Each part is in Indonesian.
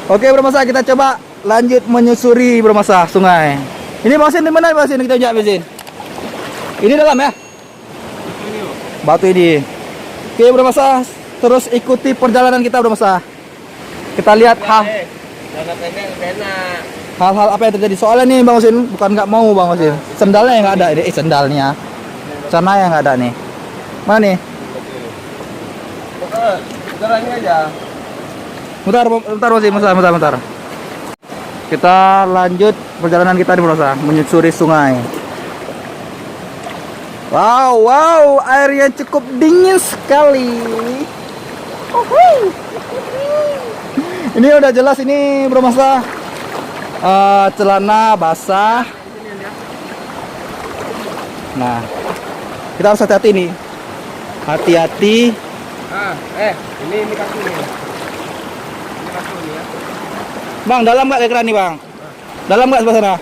Oke Bro Masa, kita coba lanjut menyusuri Bro Masa sungai. Ini Bang Sin di mana Bang Sin? Kita ajak Bang Sin. Ini dalam ya? Batu ini. Oke Bro Masa, terus ikuti perjalanan kita Bro Masa. Kita lihat hal-hal apa yang terjadi. Soalnya nih Bang Sin, bukan nggak mau Bang Sin. Sendalnya yang nggak ada. Sendalnya. Sana yang nggak ada nih. Mana nih? Jalannya aja. Bentar Bang Sin, bentar. Kita lanjut perjalanan kita nih Bro Masa, menyusuri sungai. Wow, airnya cukup dingin sekali. Ini udah jelas ini Bro Masa, celana basah. Nah, kita harus hati-hati nih. Hati-hati. Ini kaki nih. Ini kaki nih ya. Bang, dalam nggak keran nih Bang? Dalam nggak sebelah sana?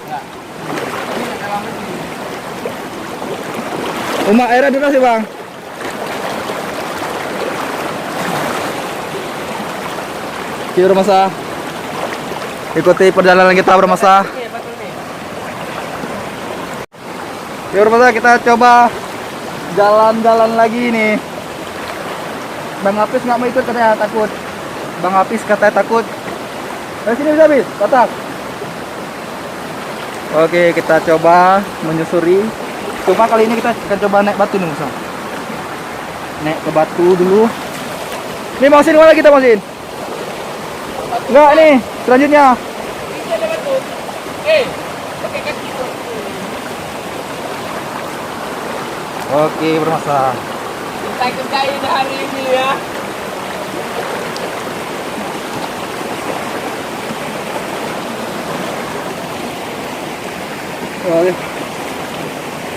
Uma airnya dulu sih Bang. Oke Bro Masa, ikuti perjalanan kita Bro Masa. Oke Bro Masa, kita coba jalan-jalan lagi nih. Bang Apis nggak mau ikut katanya, takut. Bang Apis katanya takut. Dari sini bisa habis, batak. Oke, kita coba menyusuri. Cuma kali ini kita akan coba naik batu nih Musa. Naik ke batu dulu. Nih Bang Sin, mana kita Bang Sin? Enggak nih, selanjutnya. Oke, Bro Masa. Kita kerjain hari ini ya.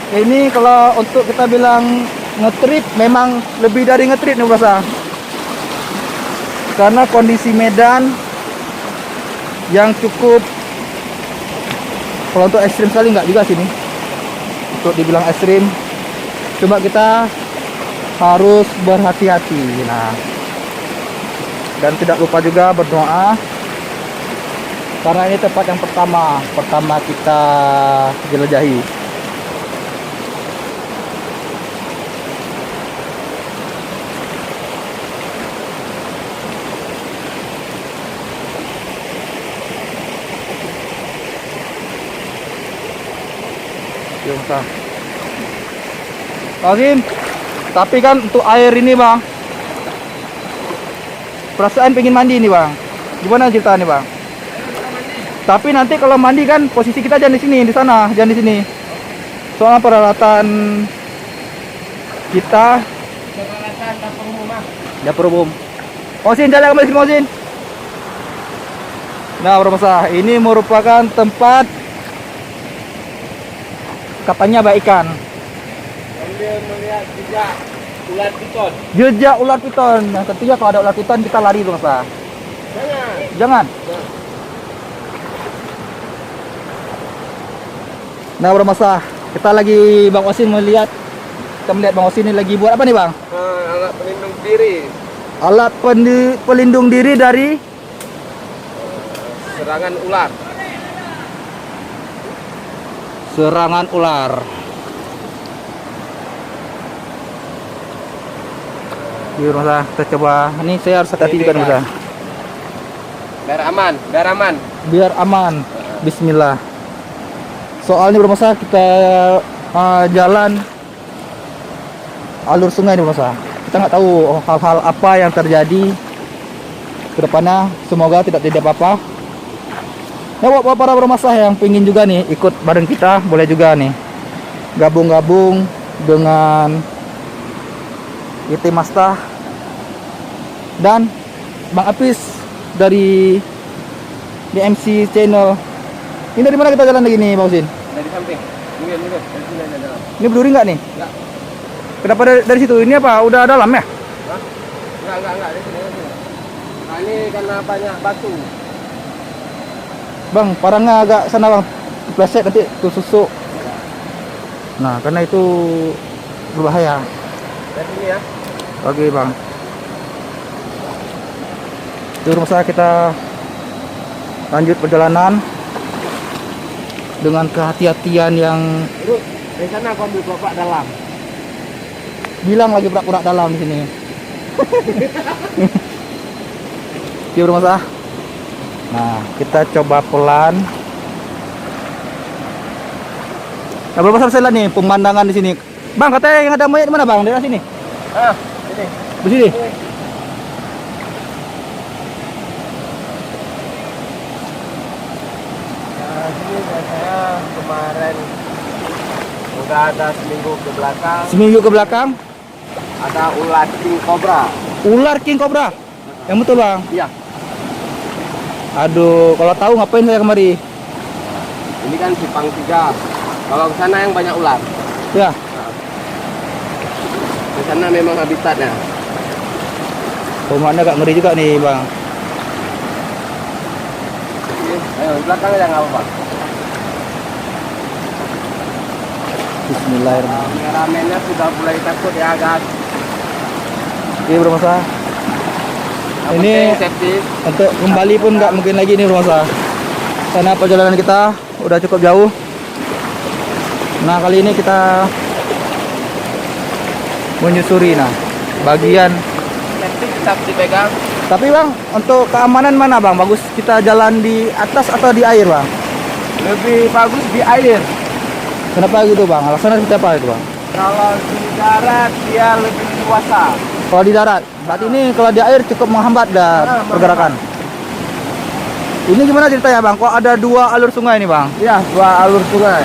Ini kalau untuk kita bilang ngetrip, memang lebih dari ngetrip nih Bro Masa. Karena kondisi medan yang cukup, kalau untuk ekstrim sekali nggak juga sini. Untuk dibilang ekstrim, coba kita harus berhati-hati. Nah, dan tidak lupa juga berdoa, karena ini tempat yang pertama kita jelajahi. Lazim, tapi kan untuk air ini Bang, perasaan pengen mandi nih Bang. Gimana ceritanya Bang? Tapi nanti kalau mandi kan posisi kita jangan di sini, di sana, jangan di sini. Soalnya peralatan kita, Peralatan dapur umum. dapur umum. Mosin, jalan kembali sini Mosin. Nah Bro Masa, ini merupakan tempat katanya baik ikan. Sambil melihat jejak ular piton. Jejak ular piton. Nah, tentunya kalau ada ular piton kita lari Bro Masa. Jangan. Nah Bro Masa, kita lagi Bang Osin melihat, kita melihat Bang Osin ini lagi buat apa nih Bang? Alat pelindung diri. Alat pelindung diri dari Serangan ular. serangan ular. Iya Bro Masa, kita coba. Ini saya harus hati-hati juga Bro Masa. Biar aman, Biar aman. Bismillah. Soalnya Bro Masa, kita jalan alur sungai nih Bro Masa. Kita nggak tahu hal-hal apa yang terjadi ke depannya. Semoga tidak terjadi apa-apa. Nah, buat para Bro Masa yang pengen juga nih ikut bareng kita, boleh juga nih gabung-gabung dengan IT Masta dan Bang Apis dari DMC Channel. Ini dari mana kita jalan lagi nih Bang Usin? Dari samping. Minggir. Dari sini aja dalam. Ini berduri nggak nih? Enggak. Kenapa dari situ? Ini apa? Udah dalam ya? Hah? Enggak. Dari sini. Nah, ini karena banyak batu. Bang, parangnya agak sana Bang. Pleset nanti tuh susuk. Nah, karena itu berbahaya. Dari sini ya. Oke Bang. Di rumah saya kita lanjut perjalanan dengan kehati-hatian yang Bro, dari sana aku ambil bapak dalam. bilang lagi pura-pura dalam di sini. Oke bro Mas. Nah, kita coba pelan. Nah, berapa selesai lah nih pemandangan di sini. Bang, katanya yang ada mayat di mana bang? Daerah sini. Ah, ini. Di sini. Nah, sini saya kemarin udah ada seminggu ke belakang Seminggu ke belakang, ada ular king cobra. ular king cobra. Yang betul bang. Iya. Aduh, kalau tahu ngapain saya kemari? Ini kan Simpang 3. Kalau ke sana yang banyak ular. Ya. Di sana memang habitatnya. Rumahnya agak ngeri juga nih bang. Ayo, di belakang aja nggak apa-apa. Bismillahirrahmanirrahim. Kameramennya sudah mulai takut ya, guys. Oke bro Mas. Yang Ini penting safety. untuk kembali pun nggak mungkin lagi nih bro Mas. Karena perjalanan kita udah cukup jauh. Nah kali ini kita menyusuri bagian. Safety tetap dipegang. Tapi bang, untuk keamanan mana bang? Bagus kita jalan di atas atau di air bang? Lebih bagus di air. Kenapa gitu bang? Alasannya seperti apa itu bang? Kalau di darat dia lebih luasa. Kalau di darat, berarti ini kalau di air cukup menghambat pergerakan. Ini gimana ceritanya bang? Kok ada dua alur sungai ini bang? Ya, 2 alur sungai.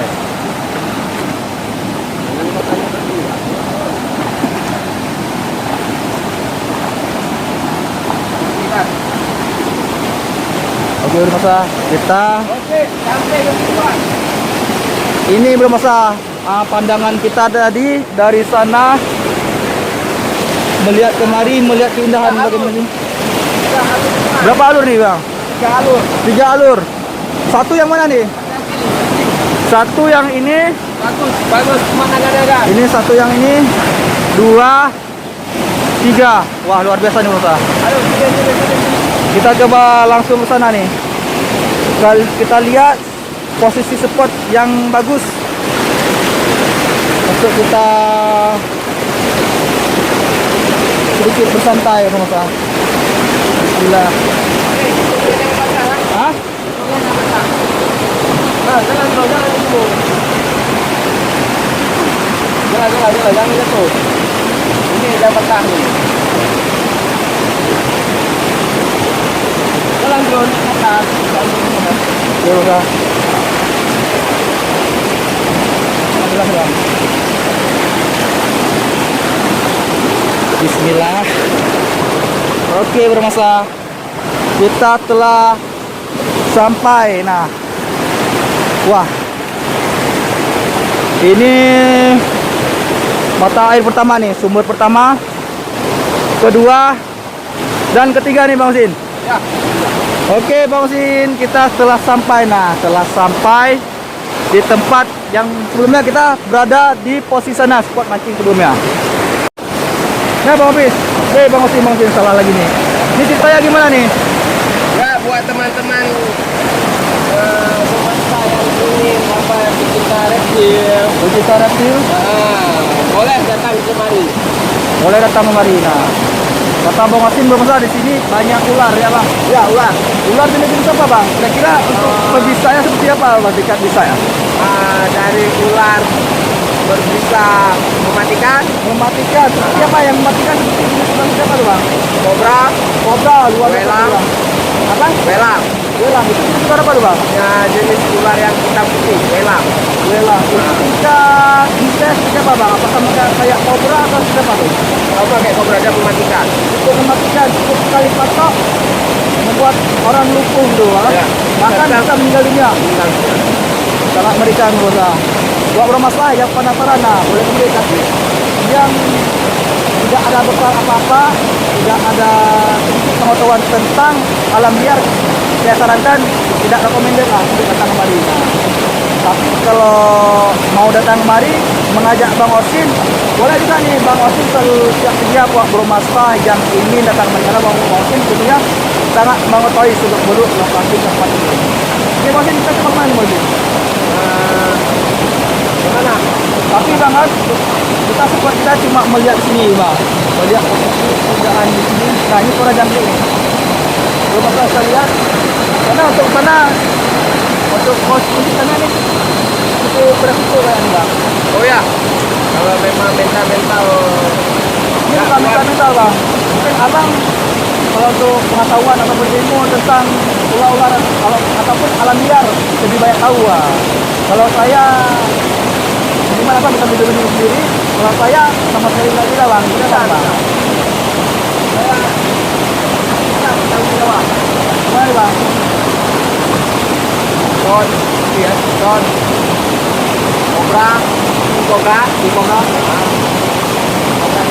Oke belum masa kita Oke, sampai ke tujuan. ini belum masa pandangan kita tadi dari sana melihat kemari, melihat keindahan bagaimana ini. Berapa alur nih bang? 3 alur. 3 alur. Satu yang mana nih? Satu yang ini. Bagus, bagus pemandangannya kan. Ini satu yang ini. 2 3. Wah luar biasa nih bang. Ayo, sini. Kita coba langsung ke sana nih. Kita lihat posisi spot yang bagus untuk kita sedikit bersantai teman-teman. Bismillah. Hah? Nah, jangan bro, jangan dulu. Jangan jatuh. Ini dapat tahu. Jalan bro, atas. Ya udah. Alhamdulillah bang. Bismillah. Oke bermasa kita telah sampai. Nah, wah, ini mata air pertama nih, sumber pertama, kedua, dan ketiga nih Bang Sin. Ya. Oke Bang Sin, kita telah sampai. Nah, telah sampai di tempat yang sebelumnya kita berada di posisi sana, spot mancing sebelumnya. Nah Bang Hafiz, Bang Sin salah lagi nih. Ini ceritanya gimana nih? Ya, buat teman-teman pemirsa yang ingin apa pecinta reptil, Pecinta reptil, boleh datang kemari. boleh datang kemari. Nah, kata Bang Hasim bermasa di sini banyak ular ya Bang. Ya, ular. Ular jenis apa Bang? Kira-kira untuk perbisanya seperti apa Bang? Tingkat bisa ya? Dari ular berbisa mematikan, Mematikan. Seperti apa yang mematikan? Seperti apa tuh Bang? kobra, Kobra, luar biasa. Belang. Bang. Apa? belang. Belang. Itu jenis ular apa tuh Bang? Ya, jenis ular yang hitam putih, belang. Belang. Itu tingkat bisa seperti apa Bang? Apakah kayak kobra atau seperti apa tuh? Apa kayak kobra dia mematikan? Itu mematikan cukup sekali patok membuat orang lumpuh tuh. Ya. Bahkan bisa meninggal dunia. Sangat mengerikan Rosa. Buat bermasalah yang penasaran, nah boleh kembali kasih yang tidak ada bekal apa-apa, tidak ada sedikit pengetahuan tentang alam liar, saya sarankan tidak recommended lah untuk datang kembali. Nah, Tapi kalau mau datang kemari mengajak Bang Osin, boleh juga nih. Bang Osin selalu siap sedia buat bermasalah yang ingin datang kemari, karena Bang Osin tentunya sangat mengetahui seluk beluk lokasi tempat ini. Ini Bang Osin, kita ke mana nih Bang Osin? Gimana? Tapi Bang Os, kita cuma melihat sini Bang, melihat posisi kerjaan di sini. Nah ini Kora Jambi nih. Belum apa saya lihat. Karena untuk sana, untuk pos di sana nih cukup beresiko kayaknya Bang. Oh ya, kalau memang mental-mental Ini bukan mental Bang. Mungkin Abang kalau untuk pengetahuan ataupun ilmu tentang ular-ular ataupun alam liar lebih banyak tahu Bang. Kalau saya gimana Bang, bisa berdiri sendiri. Kalau saya sama sekali nggak bisa Bang. Kita kan Bang. Saya tahu juga Bang. Gimana nih, Bang? Don, iya, Don, Cobra, Cobra.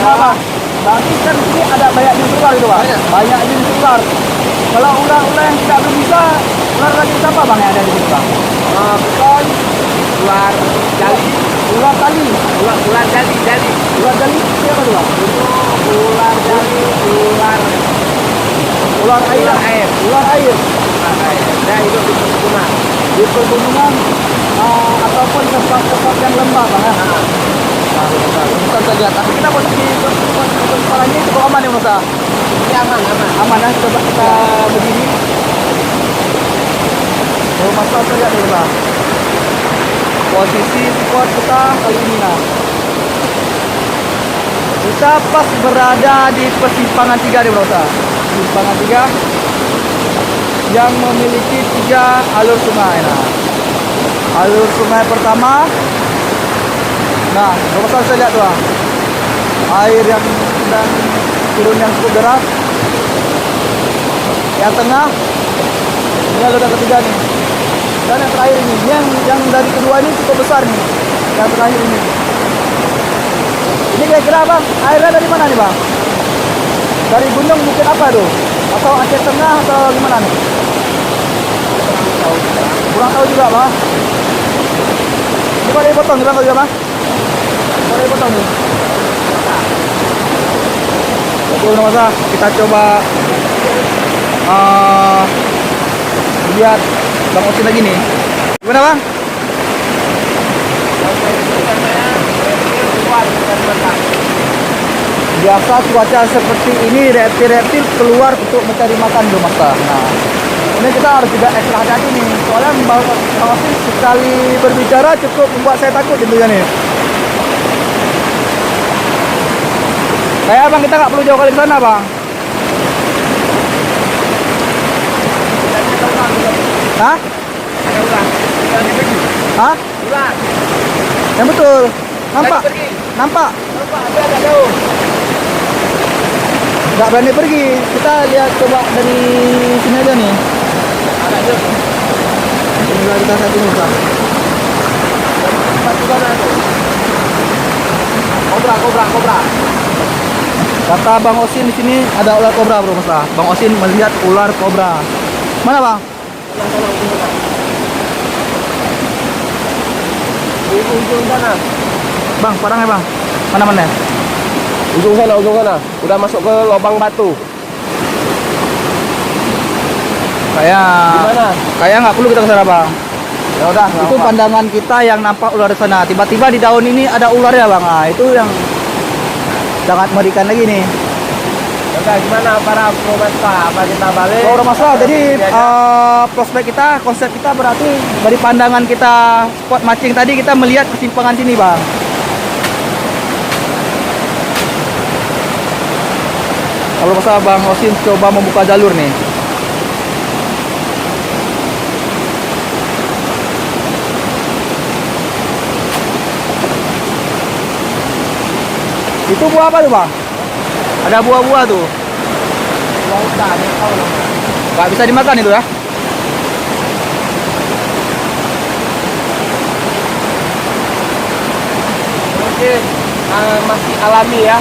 Kenapa? Berarti kan di sini ada banyak jenis ular itu Bang. Banyak jenis ular. Kalau ular-ular yang tidak berbisa, ular lagi apa Bang yang ada di sini Bang? Beton, ular jali, Ular tali. ular jali. Ular tali itu apa tuh Bang? Ular jali, Ular air. Ular air. Ular air. Dia hidup di perkebunan. Di pergunungan ataupun tempat yang lembah Bang ya. Kita bisa lihat. Tapi kita posisi kepalanya cukup aman ya Mas? Ini aman. Aman ya, coba kita berdiri. Oh, Mas lihat nih Bang. Posisi spot kita kali ini nah. Kita pas berada di persimpangan 3 nih Bro. Persimpangan 3 yang memiliki 3 alur sungai. Nah, alur sungai pertama. Nah, Bro bisa lihat tuh. Air yang sedang turun yang cukup deras. Yang tengah ini alur yang ketiga nih. Dan yang terakhir ini, yang dari kedua ini cukup besar nih. Yang terakhir ini. Ini kira-kira Bang, airnya dari mana nih Bang? Dari gunung mungkin apa tuh? Atau Aceh Tengah atau gimana nih? Kurang tahu juga Bang. Ini pada dipotong nih Bang, tahu juga Bang? Pada dipotong nih. Oke masa kita coba lihat Bang Osin lagi nih. Gimana Bang? Biasa cuaca seperti ini reptil-reptil keluar untuk mencari makan di Mas. Nah, ini kita harus juga ekstra hati-hati nih. Soalnya Bang Osin sekali berbicara cukup membuat saya takut tentunya nih. Kayak Bang kita nggak perlu jauh kali ke sana Bang. Hah? Ada ular. Hah? Ular. Yang betul. Nampak? Lagi pergi. Nampak? Nampak, tapi agak jauh. Nggak berani pergi. Kita lihat coba dari sini aja nih. Agak jauh. Tinggal kita satu muka. Satu sana tuh. Kobra. Kata Bang Osin di sini ada ular kobra bro Mas. Bang Osin melihat ular kobra. Mana Bang? Di ujung sana. Bang, parangnya Bang. Mana? Ujung sana. Udah masuk ke lubang batu. Kayak nggak perlu kita ke sana Bang. Ya udah, Itu pandangan kita yang nampak ular di sana. Tiba-tiba di daun ini ada ular ya Bang. Nah, itu yang sangat mengerikan lagi nih. Udah, gimana para pemirsa? Apa kita balik? Kalau masalah, jadi prospek kita, konsep kita berarti dari pandangan kita spot mancing tadi kita melihat persimpangan sini Bang. Kalau masalah Bang Osin coba membuka jalur nih. Itu buah apa tuh Bang? Ada buah-buah tuh. Nggak bisa dimakan itu ya? Mungkin masih alami ya.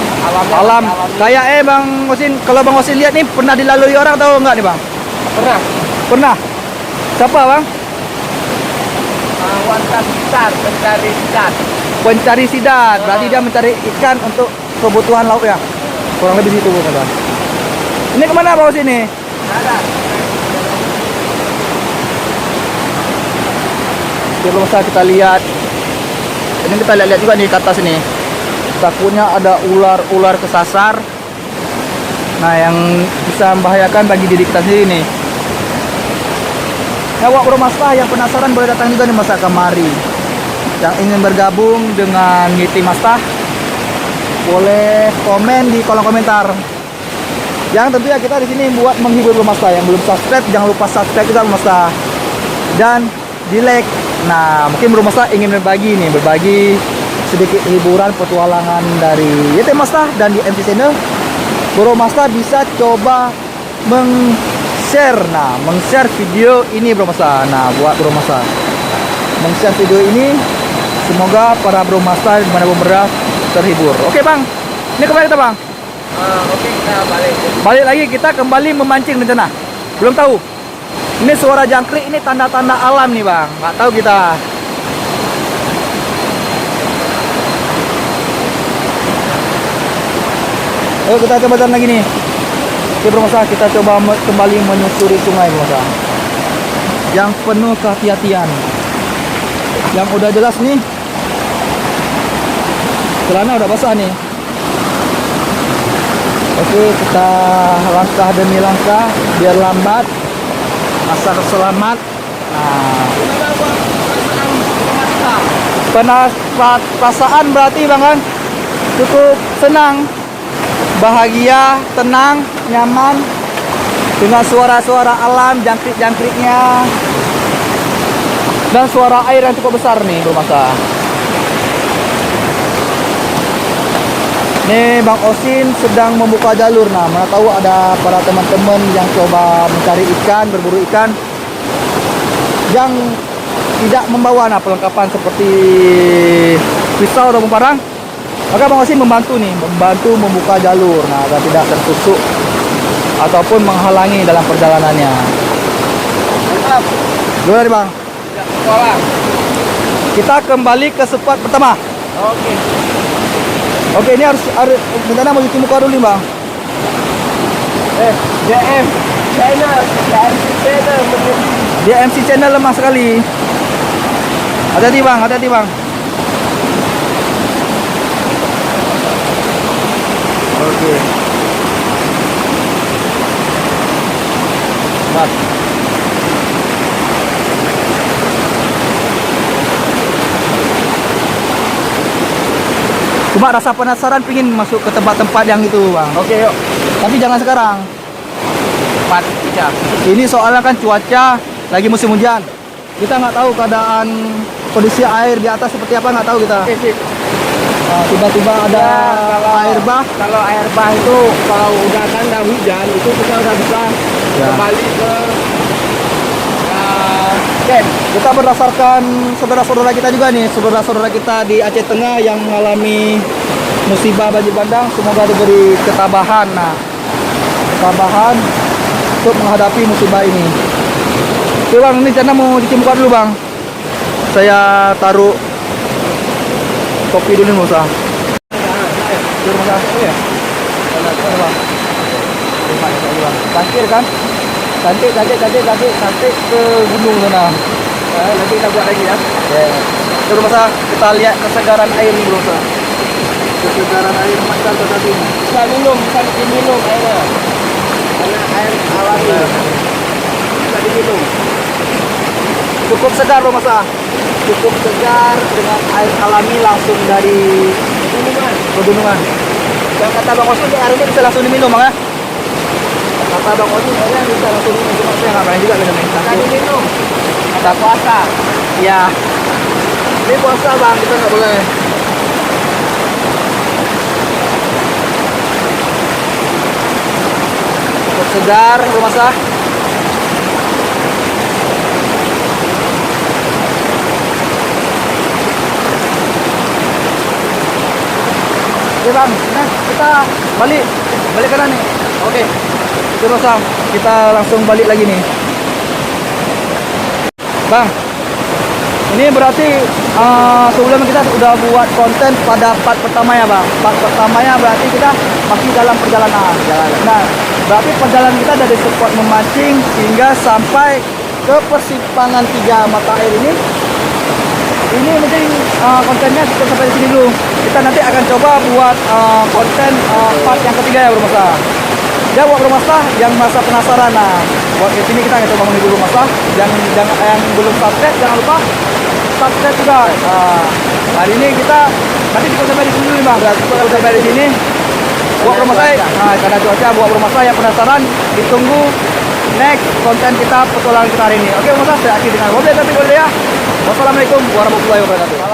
Alam. Kayak Bang Osin, kalau Bang Osin lihat nih pernah dilalui orang atau enggak nih Bang? Pernah. Pernah. Siapa Bang? Wantas besar, pencari ikan. Pencari sidat. Berarti dia mencari ikan untuk kebutuhan laut ya. Kurang lebih situ teman-teman. Ini kemana bos ini? Ada. Oke pemirsa, kita lihat. Ini kita lihat juga nih ke atas ini. Takutnya ada ular kesasar. Nah, yang bisa membahayakan bagi diri kita sendiri nih. Ya, wak bro Masta yang penasaran boleh datang juga nih masa kemari. Yang ingin bergabung dengan Ngiti Masta boleh komen di kolom komentar. Yang tentunya kita di sini buat menghibur bro Masta. Yang belum subscribe jangan lupa subscribe juga bro Masta. Dan di like. Nah, mungkin bro Masta ingin berbagi sedikit hiburan petualangan dari YT Masta dan di MC Channel. Bro Masta bisa coba meng-share video ini bro Masta. Nah, buat bro Masta meng-share video ini, semoga para bro Masta dimanapun berada terhibur. Oke bang, ini kembali kita bang. Oke, kita balik. Balik lagi, kita kembali memancing rencana. Belum tahu. Ini suara jangkrik, ini tanda-tanda alam nih bang. Nggak tahu kita. Ayo kita coba jalan lagi nih. Oke bro Masta, kita coba kembali menyusuri sungai bro Masta. Yang penuh kehati-hatian. Yang udah jelas nih, celana udah basah nih. Oke, kita langkah demi langkah biar lambat, asal selamat. Nah, perasaan berarti bang kan cukup senang, bahagia, tenang, nyaman dengan suara-suara alam, jangkrik-jangkriknya dan suara air yang cukup besar nih bro Masta. Nih Bang Osin sedang membuka jalur. Nah, mana tahu ada para teman-teman yang coba mencari ikan, berburu ikan yang tidak membawa perlengkapan seperti pisau atau parang. Maka Bang Osin membantu membuka jalur. Nah, agar tidak tertusuk ataupun menghalangi dalam perjalanannya. Mantap. Gimana nih Bang? Sekolah. Kita kembali ke spot pertama. Oke. Oke, ini harus rencana mau cuci muka dulu nih Bang. DM channel, Dia MC channel lemah sekali. Hati-hati Bang, hati-hati Bang. Oke. Mat. Cuma rasa penasaran pingin masuk ke tempat-tempat yang itu Bang. Oke, yuk. Tapi jangan sekarang. Cepat, bijak. Ini soalnya kan cuaca lagi musim hujan. Kita nggak tahu keadaan kondisi air di atas seperti apa, nggak tahu kita. Oke, sip. Nah, tiba-tiba ada air bah. Kalau air bah itu kalau udah tanda hujan itu kita udah bisa kembali ke camp. Kita berdasarkan saudara-saudara kita juga nih, saudara-saudara kita di Aceh Tengah yang mengalami musibah banjir bandang, semoga diberi ketabahan. Nah, ketabahan untuk menghadapi musibah ini. Oke Bang, ini Cana mau cuci muka dulu Bang. Saya taruh kopi dulu nggak usah. Parkir kan? Cantik ke gunung sana. Nanti kita buat lagi ya. Terus masa kita lihat kesegaran air nih bro. Kesegaran air macam tadi. Bisa diminum airnya. Karena air alami. Bisa diminum. Cukup segar bro masa. Cukup segar dengan air alami langsung dari pegunungan. Yang kata Bang Osin, air ini bisa langsung diminum Bang ya? Kata Bang Osin, airnya bisa langsung diminum. Cuma saya nggak pernah juga minum. Bisa diminum. Ada puasa. Ya. Ini puasa Bang, kita nggak boleh. Cukup segar bro masa. Oke Bang, nah kita balik kanan nih. Oke. Terus Bang, kita langsung balik lagi nih. Bang, Ini berarti sebelum kita sudah buat konten pada part pertama ya bang. Part pertamanya berarti kita masih dalam perjalanan. Nah, berarti perjalanan kita dari spot memancing hingga sampai ke persimpangan 3 mata air ini. Ini mungkin kontennya cukup sampai di sini dulu. Kita nanti akan coba buat konten part yang ketiga ya Bro Masa. Ya buat Bro Masa yang masa penasaran, nah buat di sini kita akan coba menghibur Bro Masa. Yang belum subscribe jangan lupa subscribe juga. Hari ini kita nanti cukup sampai di sini dulu bang. Cukup sampai di sini. Buat Bro Masa, karena cuaca buat Bro Masa yang penasaran, ditunggu next konten kita petualangan kita hari ini. Oke Bro Masa, saya akhiri dengan wabillahi taufiq wal hidayah. Wassalamualaikum warahmatullahi wabarakatuh.